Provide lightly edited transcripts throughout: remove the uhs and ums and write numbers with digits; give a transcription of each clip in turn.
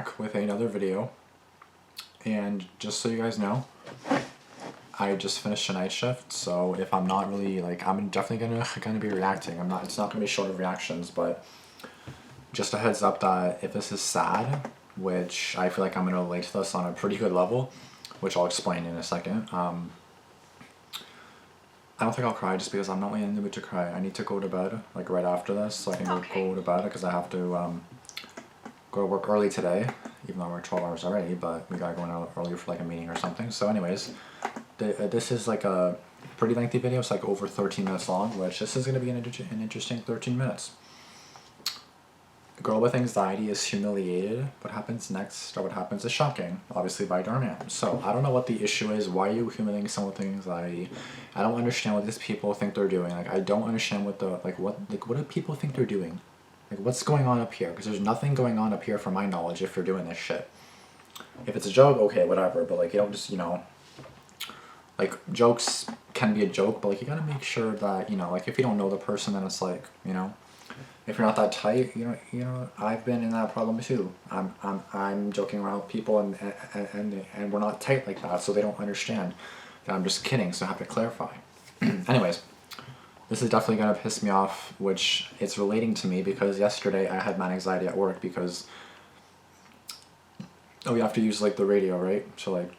back with another video, and just so you guys know, I just finished a night shift, so if I'm not really, like, I'm definitely gonna be reacting. It's not gonna be short of reactions, but just a heads up that if this is sad, which I feel like I'm gonna relate to this on a pretty good level, which I'll explain in a second. I don't think I'll cry just because I'm not really in the mood to cry. I need to go to bed, like, right after this, so I can go to bed, because I have to go to work early today, even though we're 12 hours already, but we gotta go in earlier for, like, a meeting or something. So anyways, this is, like, a pretty lengthy video. It's, like, over 13 minutes long, which this is gonna be an interesting 13 minutes. A girl with anxiety is humiliated. What happens next, or what happens, is shocking, obviously by Dhar Mann. So I don't know what the issue is. Why are you humiliating someone with anxiety? I don't understand what these people think they're doing. Like, I don't understand what what do people think they're doing? Like, what's going on up here? Because there's nothing going on up here from my knowledge if you're doing this shit. If it's a joke, okay, whatever, but, like, you don't just, you know, like, jokes can be a joke, but, like, you gotta make sure that, you know, like, if you don't know the person, then it's like, you know, if you're not that tight, you know, I've been in that problem too. I'm joking around with people, and we're not tight like that, so they don't understand that I'm just kidding. So I have to clarify. Anyways, this is definitely gonna piss me off, which it's relating to me because yesterday I had mad anxiety at work because we have to use, like, the radio, right, to, like,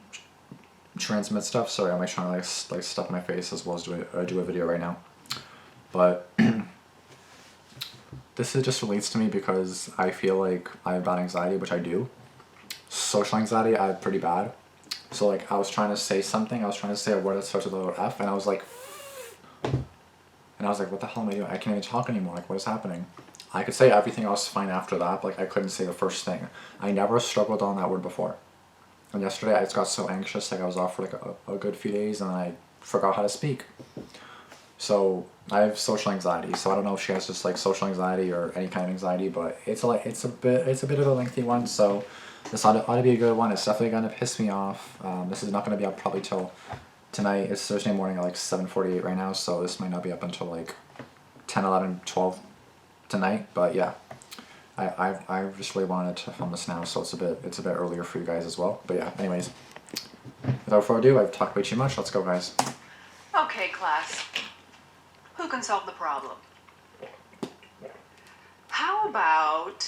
transmit stuff. Sorry, I'm, like, trying to, like stuff my face as well as do a video right now, but. This just relates to me because I feel like I have bad anxiety, which I do. Social anxiety, I have pretty bad. So, like, I was trying to say something, I was trying to say a word that starts with the letter F, and I was like, what the hell am I doing? I can't even talk anymore, like, what is happening? I could say everything else fine after that, but, like, I couldn't say the first thing. I never struggled on that word before. And yesterday I just got so anxious, like, I was off for, like, a good few days, and I forgot how to speak. So I have social anxiety, so I don't know if she has just, like, social anxiety or any kind of anxiety, but it's a bit of a lengthy one, so this ought to be a good one. It's definitely gonna piss me off. This is not gonna be up probably till tonight. It's Thursday morning at, like, 7:48 right now, so this might not be up until, like, 10, 11, 12 tonight. But yeah, I just really wanted to film this now, so it's a bit earlier for you guys as well. But yeah, anyways, without further ado, I've talked way too much. Let's go, guys. Okay, class. Who can solve the problem? How about...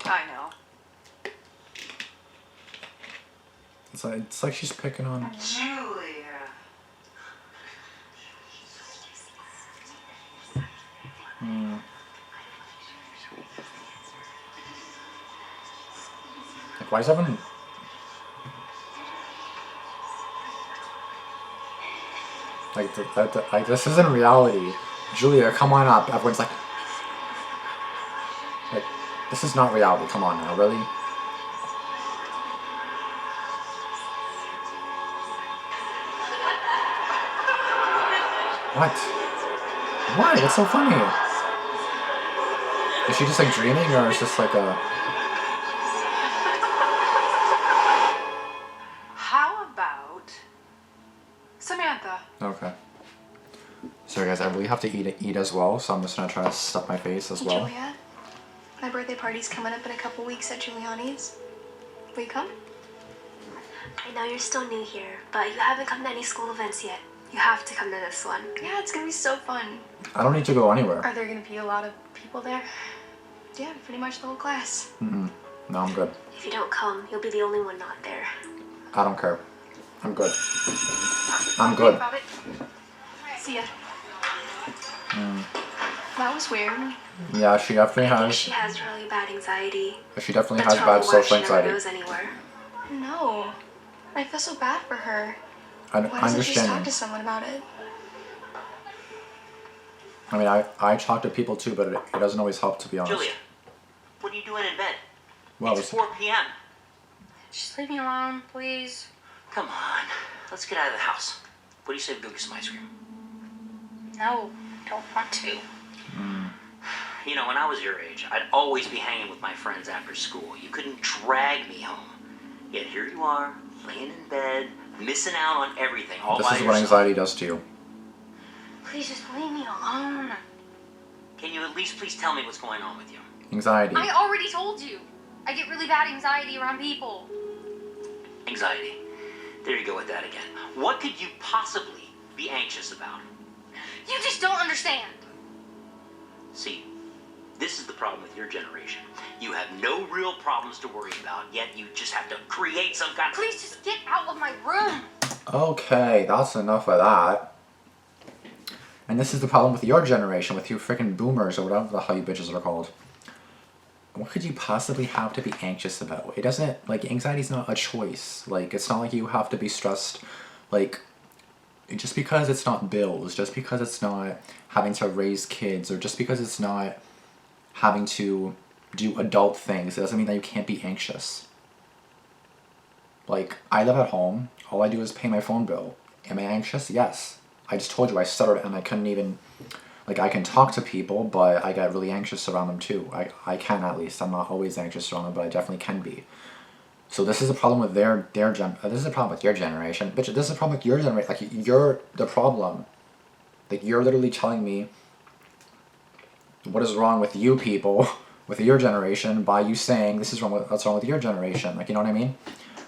I know. It's like she's picking on... Julia. Like, why is everyone... Like, this isn't reality. Julia, come on up. Everyone's like, this is not reality. Come on now, really? What? Why? What's so funny? Is she just, like, dreaming, or is this like a... Samantha. Okay. Sorry, guys, I really have to eat as well, so I'm just gonna try to stuff my face as well. Julia, my birthday party's coming up in a couple weeks at Giuliani's. Will you come? I know you're still new here, but you haven't come to any school events yet. You have to come to this one. Yeah, it's gonna be so fun. I don't need to go anywhere. Are there gonna be a lot of people there? Yeah, pretty much the whole class. No, I'm good. If you don't come, you'll be the only one not there. I don't care. I'm good. I'm good. See ya. That was weird. Yeah, she definitely I think has. she has really bad anxiety. She definitely That's has bad probably why social she never anxiety. goes anywhere. No. I feel so bad for her. I Why doesn't she just talk understand. to someone about it? I mean, I talk to people too, but it doesn't always help, to be honest. Julia, what are you doing in bed? Well, it's 4 p.m. Just leave me alone, please. Come on, let's get out of the house. What do you say we go get some ice cream? No, don't want to. You know, when I was your age, I'd always be hanging with my friends after school. You couldn't drag me home. Yet here you are, laying in bed, missing out on everything all This by is yourself. what anxiety does to you. Please just leave me alone. Can you at least please tell me what's going on with you? Anxiety. I already told you. I get really bad anxiety around people. Anxiety. There you go with that again. What could you possibly be anxious about? You just don't understand. See, this is the problem with your generation. You have no real problems to worry about, yet you just have to create some kind of... Please just get out of my room. Okay, that's enough of that. And this is the problem with your generation, with you freaking boomers, or whatever the hell you bitches are called. What could you possibly have to be anxious about? It doesn't, like, anxiety's not a choice. Like, it's not like you have to be stressed, like, just because it's not bills, just because it's not having to raise kids, or just because it's not having to do adult things, it doesn't mean that you can't be anxious. Like, I live at home, all I do is pay my phone bill. Am I anxious? Yes. I just told you I stuttered and I couldn't even, like, I can talk to people, but I get really anxious around them too. I can, at least. I'm not always anxious around them, but I definitely can be. So this is a problem with this is a problem with your generation. Bitch, this is a problem with your generation. Like, you're the problem. Like, you're literally telling me what is wrong with you people, with your generation, by you saying this is what's wrong with your generation. Like, you know what I mean?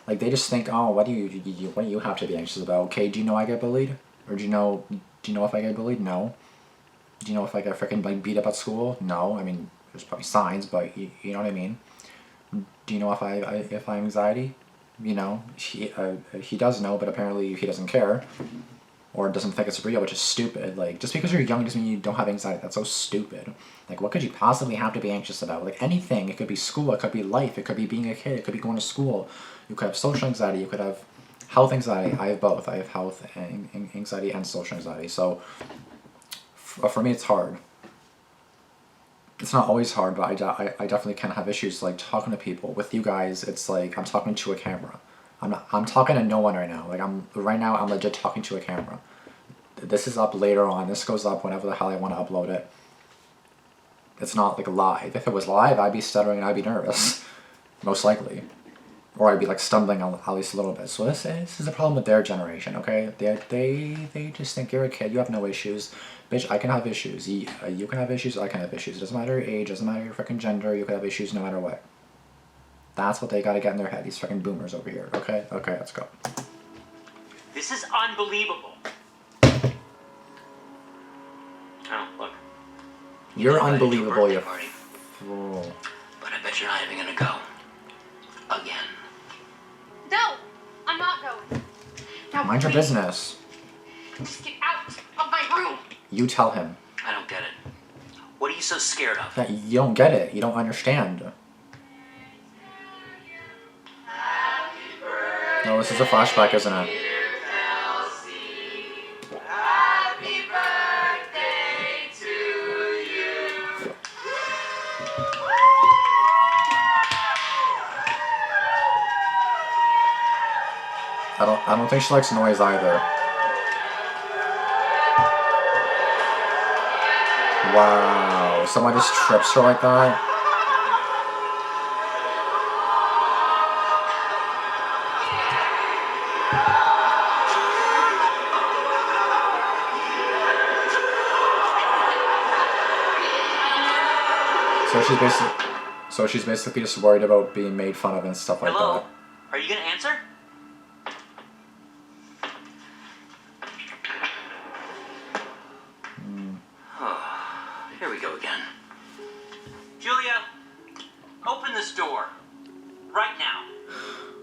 Like, they just think, oh, what do you have to be anxious about? Okay, do you know I get bullied? Or do you know if I get bullied? No. Do you know if I get freaking, like, beat up at school? No. I mean, there's probably signs, but you know what I mean? Do you know if I have anxiety? You know, he does know, but apparently he doesn't care. Or doesn't think it's real, which is stupid. Like, just because you're young doesn't mean you don't have anxiety. That's so stupid. Like, what could you possibly have to be anxious about? Like, anything. It could be school, it could be life, it could be being a kid, it could be going to school. You could have social anxiety, you could have health anxiety. I have both. I have health and anxiety and social anxiety. So, for me, it's hard. It's not always hard, but I definitely can have issues, like, talking to people. With you guys, it's like I'm talking to a camera. I'm talking to no one right now. Like, right now I'm legit talking to a camera. This is up later on. This goes up whenever the hell I want to upload it. It's not, like, live. If it was live, I'd be stuttering and I'd be nervous. Most likely. Or I'd be, like, stumbling at least a little bit. So this is a problem with their generation, okay? They just think you're a kid, you have no issues. Bitch, I can have issues. You can have issues, I can have issues. It doesn't matter your age, doesn't matter your freaking gender, you can have issues no matter what. That's what they gotta get in their head, these freaking boomers over here, okay? Okay, let's go. This is unbelievable. Oh, look. You're unbelievable, you party. fool. But I bet you're not even gonna go. Again. No, I'm not going. Now, Mind your please, business. just get out of my room. You tell him. I don't get it. What are you so scared of? That you don't get it, you don't understand. No, this is a flashback, isn't it? I don't think she likes noise either. Wow, someone just trips her like that? So she's basically just worried about being made fun of and stuff like Hello? that. Are you gonna answer? Here we go again. Julia, open this door. Right now.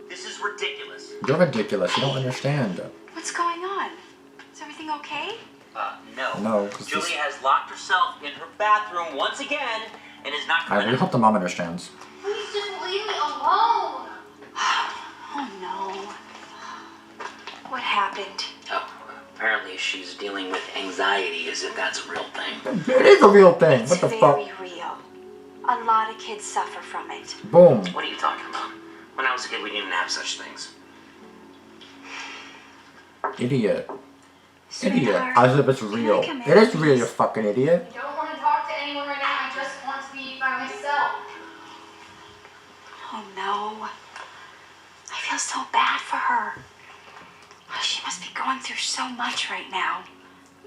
This is ridiculous. You're ridiculous, you don't understand. What's going on? Is everything okay? No. No, 'cause Julia has locked herself in her bathroom once again and is not I coming really out. hope the mom understands. Please just leave me alone. Oh no. What happened? Oh, apparently she's dealing with anxiety as if that's a real thing. It is a real thing. It's What the very fuck? real. A lot of kids suffer from it. Boom. What are you talking about? When I was a kid, we didn't even have such things. Idiot. Idiot. Sweetheart, As if it's can I real. come in, It is real, please? you fucking idiot. I don't want to talk to anyone right now. I just want to be by myself. Oh no. I feel so bad for her. She must be going through so much right now.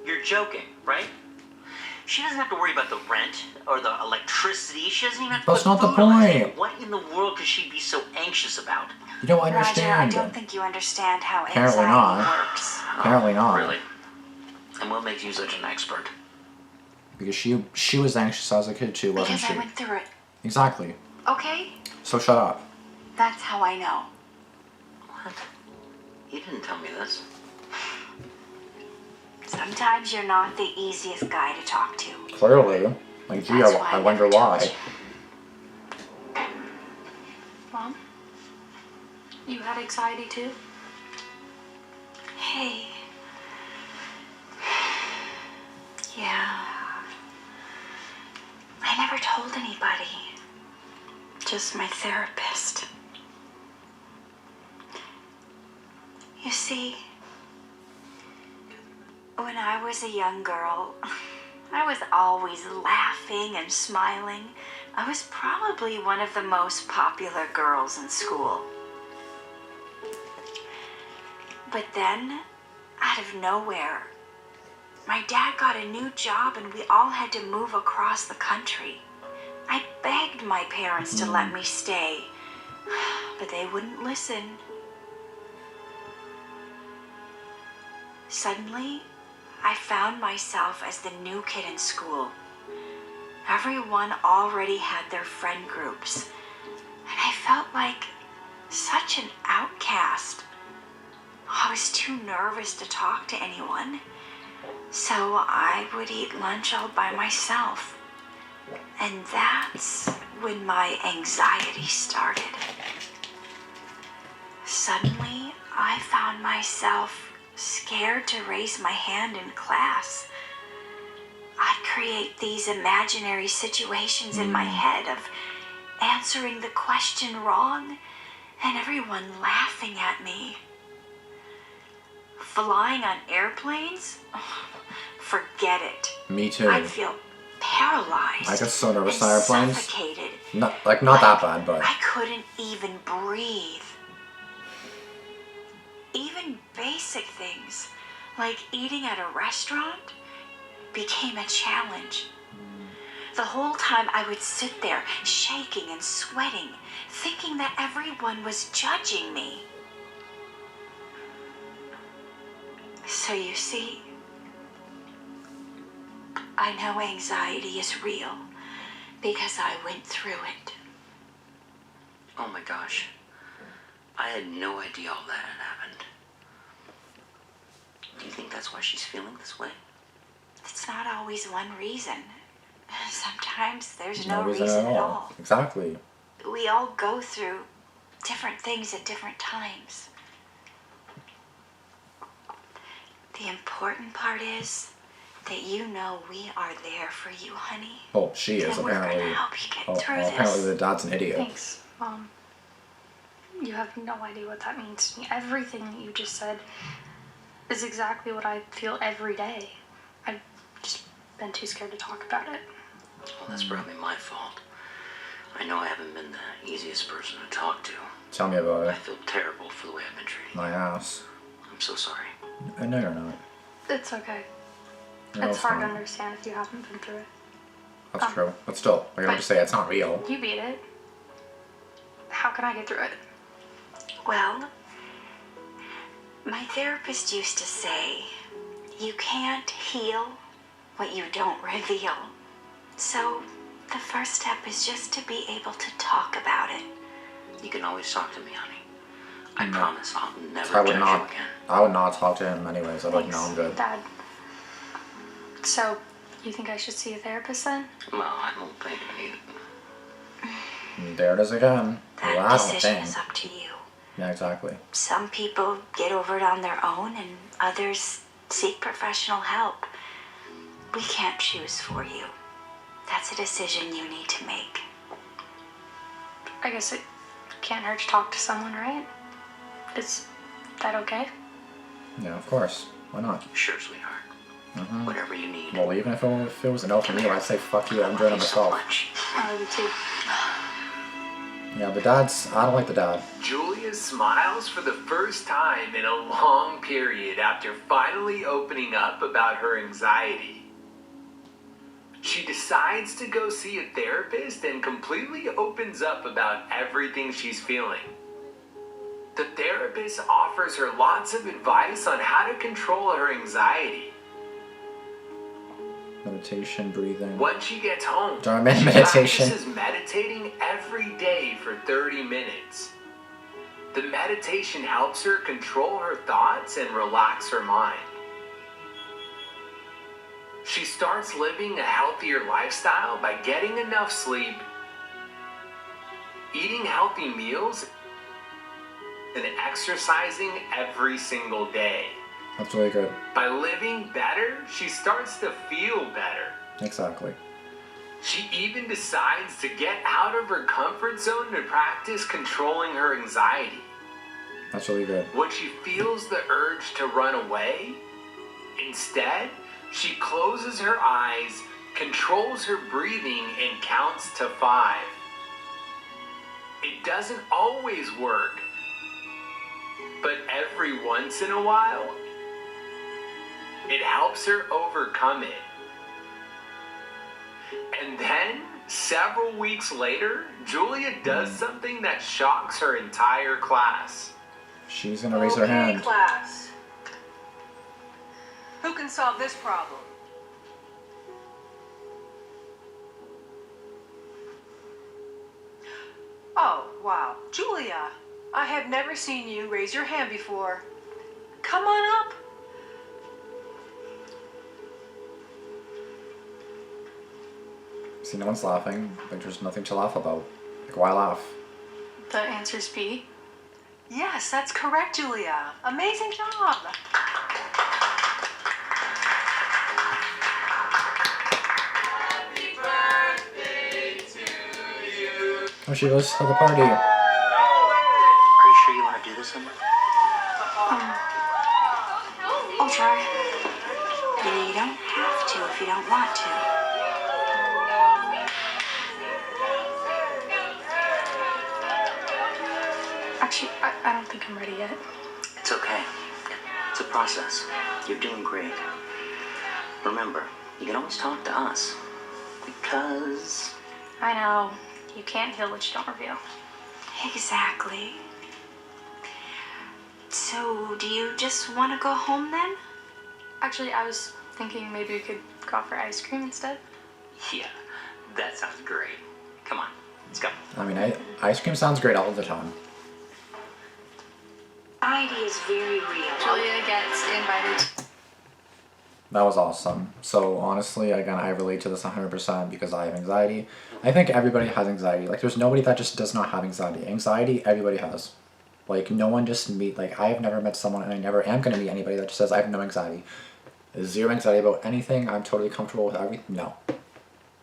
You're joking, right? She doesn't have to worry about the rent or the electricity. She doesn't even have to That's put not the food on the table. point. What in the world could she be so anxious about? You don't Roger, I understand. don't think you understand how Apparently anxiety not. works. Apparently not. Really? And what makes you such an expert? Because she was anxious as a kid too, wasn't Because she? I went through it. Exactly. Okay? So shut up. That's how I know. What? You didn't tell me this. Sometimes you're not the easiest guy to talk to. Clearly. Like, gee, That's why I I wonder never told why. you. Mom? You had anxiety too? Hey. Yeah. I never told anybody. Just my therapist. You see, when I was a young girl, I was always laughing and smiling. I was probably one of the most popular girls in school. But then, out of nowhere, my dad got a new job and we all had to move across the country. I begged my parents to let me stay, but they wouldn't listen. Suddenly, I found myself as the new kid in school. Everyone already had their friend groups, and I felt like such an outcast. I was too nervous to talk to anyone, so I would eat lunch all by myself. And that's when my anxiety started. Suddenly, I found myself scared to raise my hand in class. I'd create these imaginary situations in my head of answering the question wrong and everyone laughing at me. Flying on airplanes? Forget it. Me too. I'd feel paralyzed. I get so nervous and on airplanes. suffocated. Not that bad, but I couldn't even breathe. Even basic things, like eating at a restaurant, became a challenge. The whole time I would sit there, shaking and sweating, thinking that everyone was judging me. So you see, I know anxiety is real because I went through it. Oh my gosh. I had no idea all that had happened. Do you think that's why she's feeling this way? It's not always one reason. Sometimes there's no no reason reason at at all. all. Exactly. We all go through different things at different times. The important part is that you know we are there for you, honey. Oh, she is And we're apparently. gonna help you get Oh, through apparently this. the dad's an idiot. Thanks, Mom. You have no idea what that means to me. Everything that you just said is exactly what I feel every day. I've just been too scared to talk about it. Well, that's probably my fault. I know I haven't been the easiest person to talk to. Tell me about I it. feel terrible for the way I've been treating you. My ass. I'm so sorry. I know you're not. It's okay. I know It's hard to not. understand if you haven't been through it. That's true. But still, I gotta but- just say it's not real. You beat it. How can I get through it? Well, my therapist used to say, you can't heal what you don't reveal. So the first step is just to be able to talk about it. You can always talk to me, honey. I No. promise I'll never I would judge you not. again. I would not talk to him anyways. I'd be like, no, I'm good. Dad. So, you think I should see a therapist then? Well, I don't think I need it. There it is again. That Well, I don't decision think. is up to you. Yeah, exactly. Some people get over it on their own and others seek professional help. We can't choose for you. That's a decision you need to make. I guess it can't hurt to talk to someone, right? Is that okay? Yeah, of course. Why not? Sure, sweetheart. Mm-hmm. Whatever you need. Well, even if it was a no from you, I'd say fuck you. I'm doing it so myself. much. I love you too. Yeah, the dad's. I don't like the dad. Julia smiles for the first time in a long period after finally opening up about her anxiety. She decides to go see a therapist and completely opens up about everything she's feeling. The therapist offers her lots of advice on how to control her anxiety. Meditation, breathing. When she gets home, Dhar Mann she meditation. practices meditating every day for 30 minutes. The meditation helps her control her thoughts and relax her mind. She starts living a healthier lifestyle by getting enough sleep, eating healthy meals, and exercising every single day. That's really good. By living better, she starts to feel better. Exactly. She even decides to get out of her comfort zone to practice controlling her anxiety. That's really good. When she feels the urge to run away, instead, she closes her eyes, controls her breathing, and counts to 5. It doesn't always work, but every once in a while, it helps her overcome it. And then, several weeks later, Julia does something that shocks her entire class. She's gonna raise her hand. Class. Who can solve this problem? Oh, wow. Julia, I have never seen you raise your hand before. Come on up. See, no one's laughing. Like, there's nothing to laugh about. Like, why laugh? The answer's B. Yes, that's correct, Julia. Amazing job. Oh, she goes to the party. Are you sure you want to do this, Emma? I'll try. You don't have to if you don't want to. Actually, I don't think I'm ready yet. It's okay. It's a process. You're doing great. Remember, you can always talk to us. Because... I know. You can't heal what you don't reveal. Exactly. So, do you just want to go home then? Actually, I was thinking maybe we could go out for ice cream instead. yeah, that sounds great. Come on, let's go. I mean, ice cream sounds great all the time. Anxiety is very real. Julia gets invited. That was awesome. So honestly, again, I relate to this 100% because I have anxiety. I think everybody has anxiety. Like, there's nobody that just does not have anxiety. Anxiety, everybody has. Like, no one just like, I have never met someone, and I never am going to meet anybody that just says, I have no anxiety. Zero anxiety about anything. I'm totally comfortable with everything. No.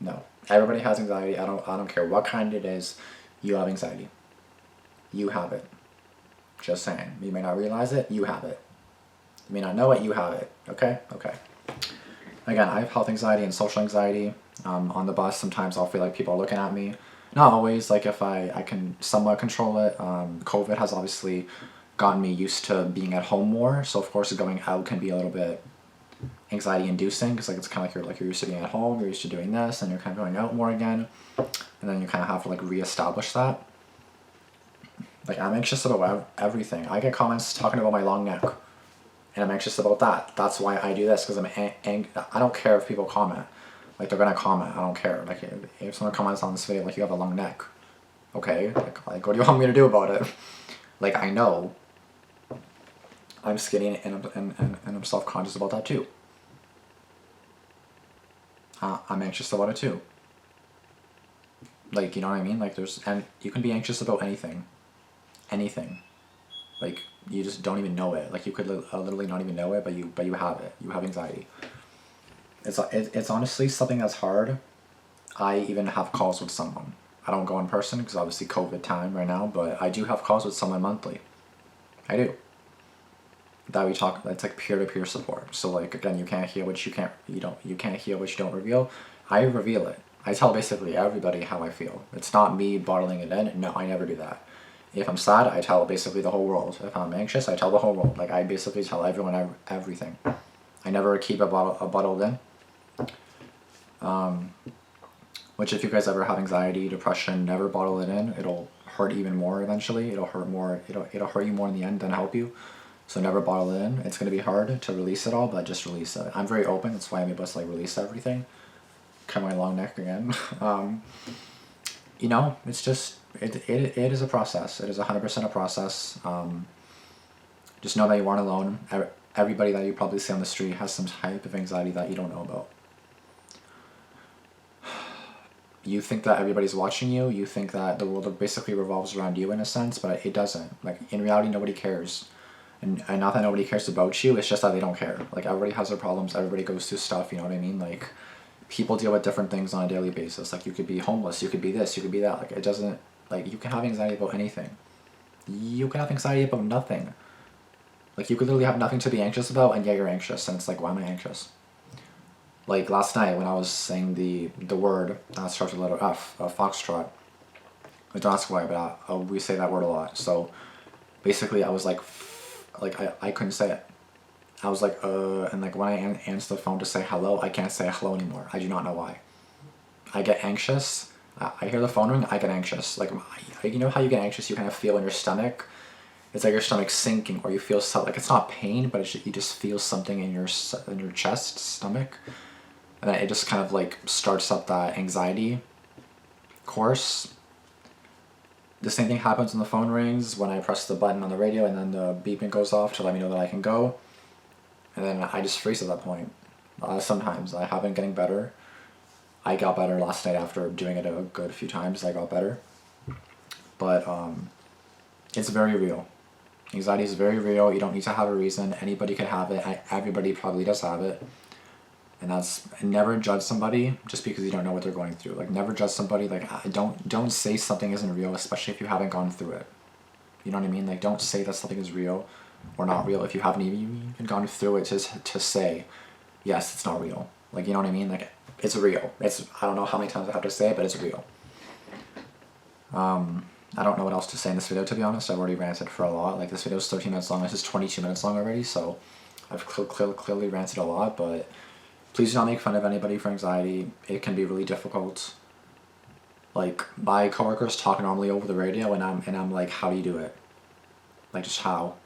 No. Everybody has anxiety. I don't care what kind it is. You have anxiety. You have it. Just saying. You may not realize it. You have it. You may not know it. You have it. Okay? Okay. Again, I have health anxiety and social anxiety. On the bus, sometimes I'll feel like people are looking at me. Not always. Like, if I can somewhat control it. COVID has obviously gotten me used to being at home more. So, of course, going out can be a little bit anxiety inducing, because like it's kind of like you're used to being at home, you're used to doing this, and you're kind of going out more again, and then you kind of have to like reestablish that. Like, I'm anxious about everything. I get comments talking about my long neck, and I'm anxious about that. That's why I do this, because I don't care if people comment. Like, they're gonna comment. I don't care. Like, if someone comments on this video like, you have a long neck, okay, like what do you want me to do about it? Like, I know I'm skinny, and I'm self-conscious about that too. I'm anxious about it too. Like, you know what I mean? Like, and you can be anxious about anything. Anything. Like, you just don't even know it. Like, you could literally not even know it, but you have it. You have anxiety. It's honestly something that's hard. I even have calls with someone. I don't go in person because obviously COVID time right now, but I do have calls with someone monthly. I do. That we talk, it's like peer-to-peer support. So like, again, you can't heal what you can't heal what you don't reveal. I reveal it. I tell basically everybody how I feel. It's not me bottling it in. No, I never do that. If I'm sad, I tell basically the whole world. If I'm anxious, I tell the whole world. Like, I basically tell everyone everything. I never keep a bottled in. Which if you guys ever have anxiety, depression, never bottle it in. It'll hurt even more eventually. It'll hurt more. It'll hurt you more in the end than help you. So never bottle it in. It's gonna be hard to release it all, but just release it. I'm very open. That's why I'm able to like release everything. Cut my long neck again. You know, it's just it is a process. It is 100% a process. Just know that you aren't alone. Everybody that you probably see on the street has some type of anxiety that you don't know about. You think that everybody's watching you. You think that the world basically revolves around you in a sense, but it doesn't. Like, in reality, nobody cares. And not that nobody cares about you, it's just that they don't care. Like, everybody has their problems, everybody goes through stuff, you know what I mean? Like, people deal with different things on a daily basis. Like, you could be homeless, you could be this, you could be that. Like, it doesn't, like, you can have anxiety about anything. You can have anxiety about nothing. Like, you could literally have nothing to be anxious about, and yet you're anxious, and it's like, why am I anxious? Like, last night, when I was saying the word that starts with the letter F, foxtrot, don't ask why, but we say that word a lot. So, basically, I was like, I couldn't say it. I was like, and like, when I answer the phone to say hello, I can't say hello anymore. I do not know why. I get anxious. I hear the phone ring, I get anxious. Like, you know how you get anxious, you kind of feel in your stomach? It's like your stomach sinking, or you feel like, it's not pain, but you just feel something in your chest, stomach. And then it just kind of like starts up that anxiety course. The same thing happens when the phone rings, when I press the button on the radio and then the beeping goes off to let me know that I can go. And then I just freeze at that point. Sometimes I have been getting better. I got better last night after doing it a good few times. I got better. But it's very real. Anxiety is very real. You don't need to have a reason. Anybody can have it. Everybody probably does have it. And that's, never judge somebody just because you don't know what they're going through. Like, never judge somebody. Like, don't say something isn't real, especially if you haven't gone through it. You know what I mean? Like, don't say that something is real or not real if you haven't even gone through it to say, yes, it's not real. Like, you know what I mean? Like, it's real. I don't know how many times I have to say it, but it's real. I don't know what else to say in this video, to be honest. I've already ranted for a lot. Like, this video is 13 minutes long. This is 22 minutes long already, so I've clearly ranted a lot, but please do not make fun of anybody for anxiety. It can be really difficult. Like, my coworkers talk normally over the radio, and I'm like, how do you do it? Like, just how?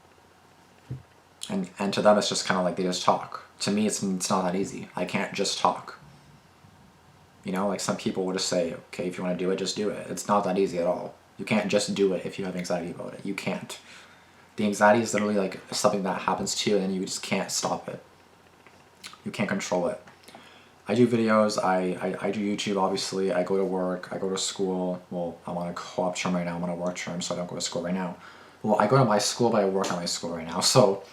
And to them, it's just kind of like they just talk. To me, it's not that easy. I can't just talk. You know, like, some people will just say, okay, if you want to do it, just do it. It's not that easy at all. You can't just do it if you have anxiety about it. You can't. The anxiety is literally like something that happens to you, and then you just can't stop it. You can't control it. I do videos, I do YouTube, obviously. I go to work, I go to school. Well, I'm on a co-op term right now. I'm on a work term, so I don't go to school right now. Well, I go to my school, but I work at my school right now. So,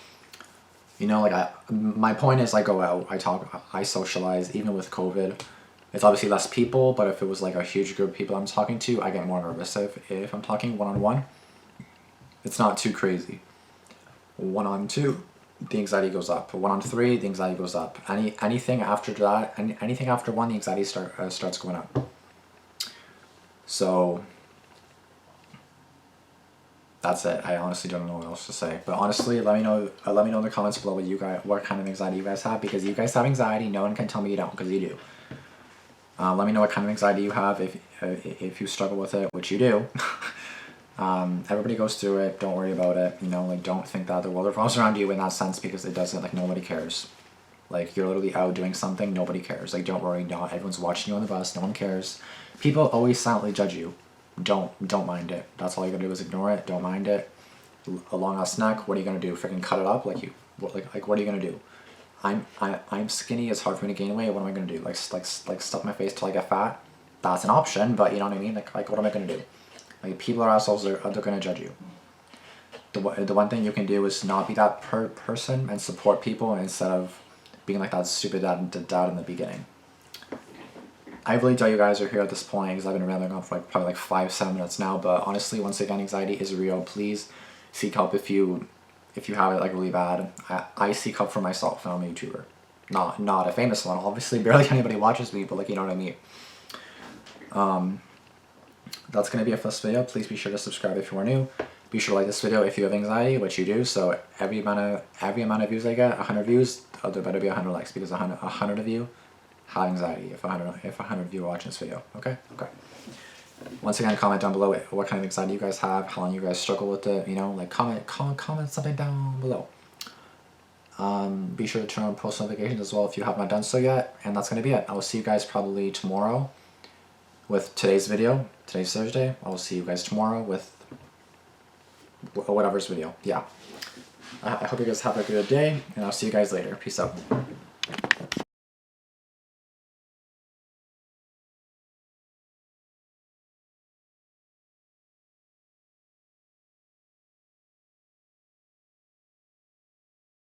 you know, like, my point is, I go out, I talk, I socialize. Even with COVID, it's obviously less people, but if it was like a huge group of people I'm talking to, I get more nervous if I'm talking one-on-one. It's not too crazy. 1-on-2, the anxiety goes up. 1-on-3, the anxiety goes up. Anything after that, anything after 1, the anxiety starts going up. So that's it. I honestly don't know what else to say. But honestly, let me know in the comments below what kind of anxiety you guys have, because you guys have anxiety. No one can tell me you don't, because you do. Let me know what kind of anxiety you have if you struggle with it, which you do. Everybody goes through it. Don't worry about it. You know, like, don't think that the world revolves around you in that sense, because it doesn't. Like, nobody cares. Like, you're literally out doing something, nobody cares. Like, don't worry, not everyone's watching you on the bus, no one cares. People always silently judge you. Don't mind it. That's all you gotta do is ignore it. Don't mind it. A long ass neck, what are you gonna do? Freaking cut it up? Like, what are you gonna do? I'm skinny, it's hard for me to gain weight, what am I gonna do? Like stuff my face till I get fat? That's an option, but you know what I mean? Like what am I gonna do? Like, people are assholes, they're gonna judge you. The one thing you can do is not be that person and support people instead of being like that stupid dad in the beginning. I really doubt you guys are here at this point, because I've been rambling on for probably 5-7 minutes now, but honestly, once again, anxiety is real. Please seek help if you have it really bad. I seek help for myself, and I'm a YouTuber. Not a famous one, obviously, barely anybody watches me, but you know what I mean. That's going to be it for this video. Please be sure to subscribe if you are new. Be sure to like this video if you have anxiety, which you do. So every amount of views I get, 100 views, there better be 100 likes, because 100 of you have anxiety if 100 of you are watching this video. Okay? Okay. Once again, comment down below what kind of anxiety you guys have, how long you guys struggle with it, you know, like comment something down below. Be sure to turn on post notifications as well if you have not done so yet. And that's going to be it. I will see you guys probably tomorrow with today's video. Today's Thursday. I will see you guys tomorrow with whatever's video. Yeah. I hope you guys have a good day, and I'll see you guys later. Peace out.